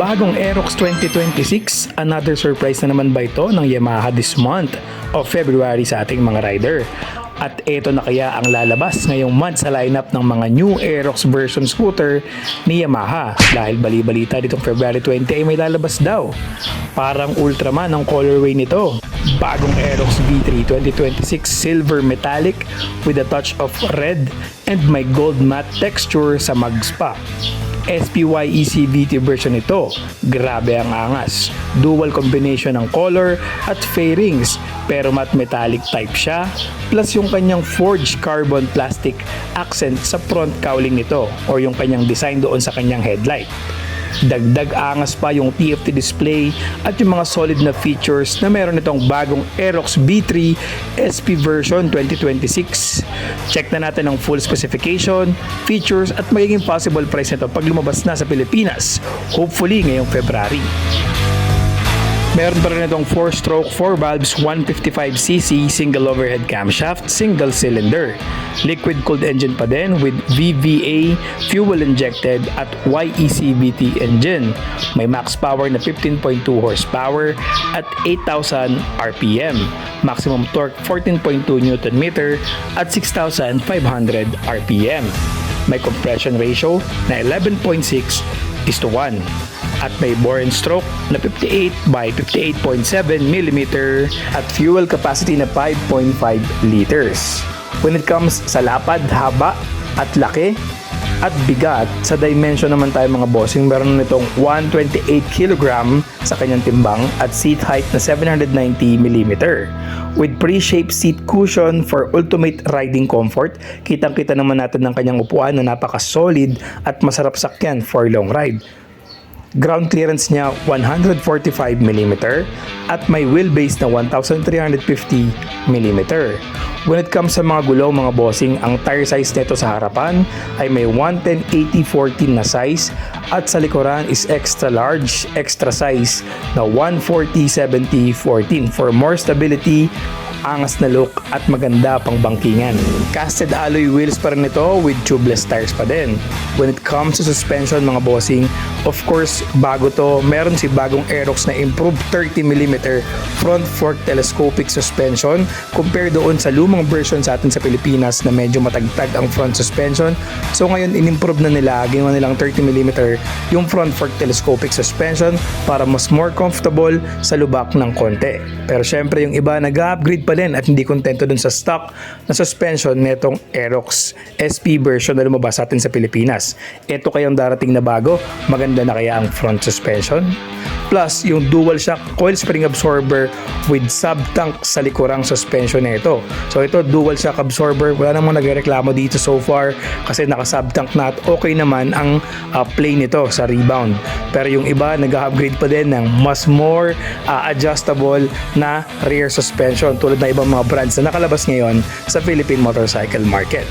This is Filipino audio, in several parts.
Bagong Aerox 2026, another surprise na naman ba ito ng Yamaha this month of February sa ating mga rider? At ito na kaya ang lalabas ngayong month sa lineup ng mga new Aerox version scooter ni Yamaha dahil bali-balita ditong February 20 ay may lalabas daw. Parang Ultraman ang colorway nito. Bagong Aerox V3 2026 silver metallic with a touch of red and may gold matte texture sa mags pa. SPY ECVT version ito, grabe ang angas. Dual combination ng color at fairings pero matte metallic type siya plus yung kanyang forged carbon plastic accent sa front cowling nito or yung kanyang design doon sa kanyang headlight. Dagdag angas pa yung TFT display at yung mga solid na features na meron itong bagong Aerox V3 SP version 2026. Check na natin ang full specification, features at magiging possible price nito pag lumabas na sa Pilipinas, hopefully ngayong February. Meron pa rin itong 4-stroke 4 valves 155cc single overhead camshaft single cylinder. Liquid cooled engine pa din with VVA fuel injected at YECVT engine. May max power na 15.2 horsepower at 8,000 RPM. Maximum torque 14.2 Nm at 6,500 RPM. May compression ratio na 11.6:1 at may bore and stroke na 58 by 58.7 mm at fuel capacity na 5.5 liters. When it comes sa lapad, haba at laki at bigat, sa dimension naman tayo mga bossing, meron nitong 128 kg sa kanyang timbang at seat height na 790 mm. With pre-shaped seat cushion for ultimate riding comfort, kitang-kita naman natin ng kanyang upuan na napaka-solid at masarap sakyan for long ride. Ground clearance niya 145 mm at may wheelbase na 1,350 mm. When it comes sa mga gulong mga bossing, ang tire size nito sa harapan ay may 110/80/14 na size at sa likuran is extra large, extra size na 140/70/14 for more stability, angas na look at maganda pang bangkingan. Casted alloy wheels pa rin ito with tubeless tires pa din. When it comes to suspension mga bossing, of course bago to, meron si bagong Aerox na improved 30mm front fork telescopic suspension compared doon sa lumang version sa atin sa Pilipinas na medyo matagtag ang front suspension. So ngayon inimprove na nila, ginawa nilang 30mm yung front fork telescopic suspension para mas more comfortable sa lubak ng konti. Pero syempre yung iba nag-upgrade pa din at hindi kontento dun sa stock na suspension netong Aerox SP version na lumabas sa atin sa Pilipinas. Ito kayang darating na bago, maganda na kaya ang front suspension? Plus, yung dual shock coil spring absorber with sub-tank sa likurang suspension na ito. So ito, dual shock absorber, wala namang nagreklamo dito so far kasi naka-sub-tank na at okay naman ang play nito sa rebound. Pero yung iba, nag-upgrade pa din ng mas more adjustable na rear suspension tulad na ibang mga brands na nakalabas ngayon sa Philippine motorcycle market.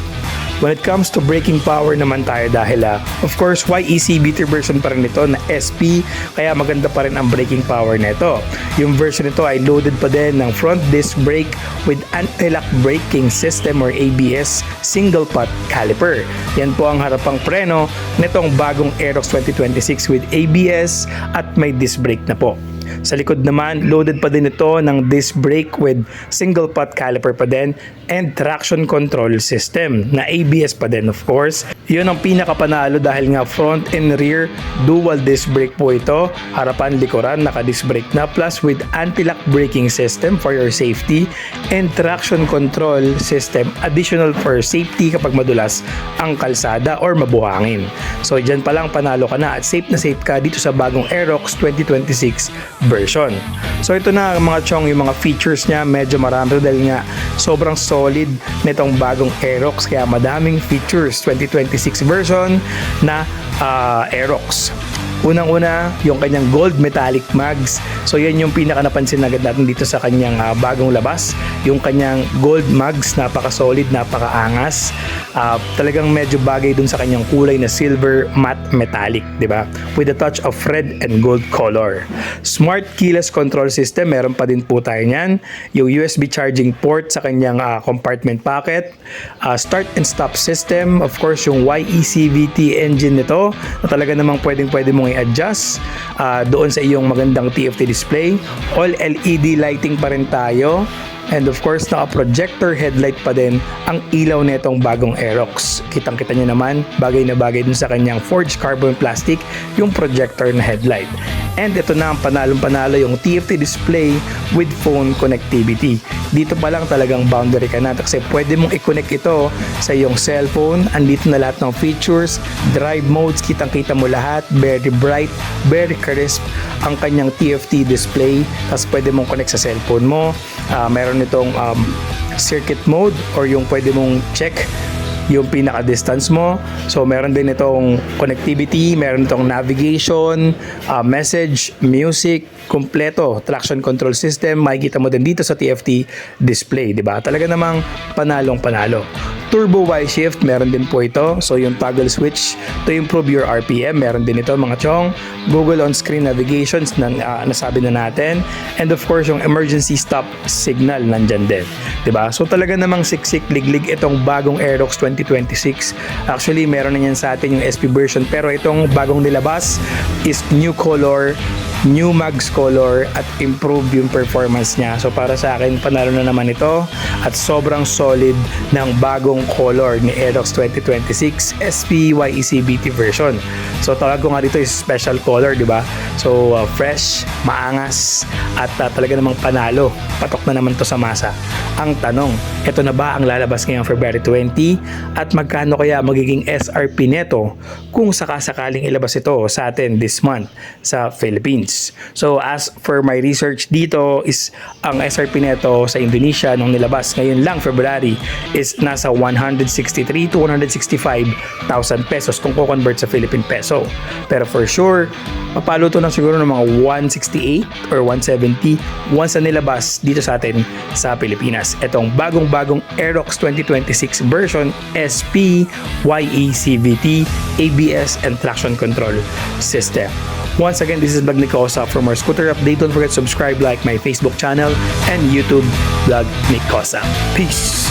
When it comes to braking power naman tayo dahil of course YECVT version pa rin ito na SP kaya maganda pa rin ang braking power nito. Yung version nito ay loaded pa din ng front disc brake with anti-lock braking system or ABS single pot caliper. Yan po ang harapang preno nitong bagong Aerox 2026 with ABS at may disc brake na po. Sa likod naman, loaded pa din ito ng disc brake with single pot caliper pa din and traction control system na ABS pa din of course. Yun ang pinakapanalo dahil nga front and rear dual disc brake po ito. Harapan, likuran, naka disc brake na plus with anti-lock braking system for your safety and traction control system additional for safety kapag madulas ang kalsada or mabuhangin. So dyan pa lang panalo ka na at safe na safe ka dito sa bagong Aerox 2026 version. So ito na mga chong, yung mga features niya medyo marami dahil nga sobrang solid nitong bagong Aerox kaya madaming features 2026 version na Aerox. Unang-una, yung kanyang gold metallic mags. So yan yung pinaka napansin agad natin dito sa kanyang bagong labas. Yung kanyang gold mags, napaka-solid, napaka-angas. Talagang medyo bagay dun sa kanyang kulay na silver matte metallic, di ba? With a touch of red and gold color. Smart keyless control system, meron pa din po tayo niyan. Yung USB charging port sa kanyang compartment pocket. Start and stop system, of course yung YECVT engine nito na talaga namang pwedeng mong adjust doon sa iyong magandang TFT display. All LED lighting pa rin tayo. And of course, naka-projector headlight pa din ang ilaw nitong bagong Aerox. Kitang-kita nyo naman, bagay na bagay dun sa kanyang forged carbon plastic yung projector na headlight. And ito na ang panalong-panalo yung TFT display with phone connectivity. Dito pa lang talagang boundary ka na kasi pwede mong i-connect ito sa iyong cellphone. Andito na lahat ng features, drive modes, kitang-kita mo lahat, very bright, very crisp ang kanyang TFT display. Tapos pwede mong connect sa cellphone mo. Meron itong circuit mode or yung pwede mong check yung pinaka-distance mo. So, meron din itong connectivity, meron itong navigation, message, music, kompleto, traction control system. Makikita mo din dito sa TFT display, di ba? Talaga namang panalong-panalo. Turbo Y shift, meron din po ito. So, yung toggle switch to improve your RPM, meron din ito mga chong. Google on-screen navigations, nasabi na natin. And of course, yung emergency stop signal nandyan din. Diba? So, talaga namang siksik, liglig itong bagong Aerox 2026. Actually, meron na yan sa atin yung SP version. Pero itong bagong nilabas is new color, new mags color at improve yung performance niya. So para sa akin, panalo na naman ito at sobrang solid ng bagong color ni Aerox 2026 SP YEC-BT version. So tawag ko nga dito is special color, di ba? So fresh, maangas at talaga namang panalo. Patok na naman to sa masa. Ang tanong, ito na ba ang lalabas ngayong February 20 at magkano kaya magiging SRP neto kung sakasakaling ilabas ito sa atin this month sa Philippines? So as for my research dito is ang SRP neto sa Indonesia nung nilabas ngayon lang February is nasa 163 to 165,000 pesos kung ko-convert sa Philippine peso. Pero for sure, mapalo to ng siguro ng mga 168 or 170 once na nilabas dito sa atin sa Pilipinas. Itong bagong-bagong Aerox 2026 version SP YEC-BT ABS and traction control system. Once again, this is Vlog Nicosa. For more scooter update, don't forget to subscribe, like my Facebook channel and YouTube Vlog Nicosa. Peace!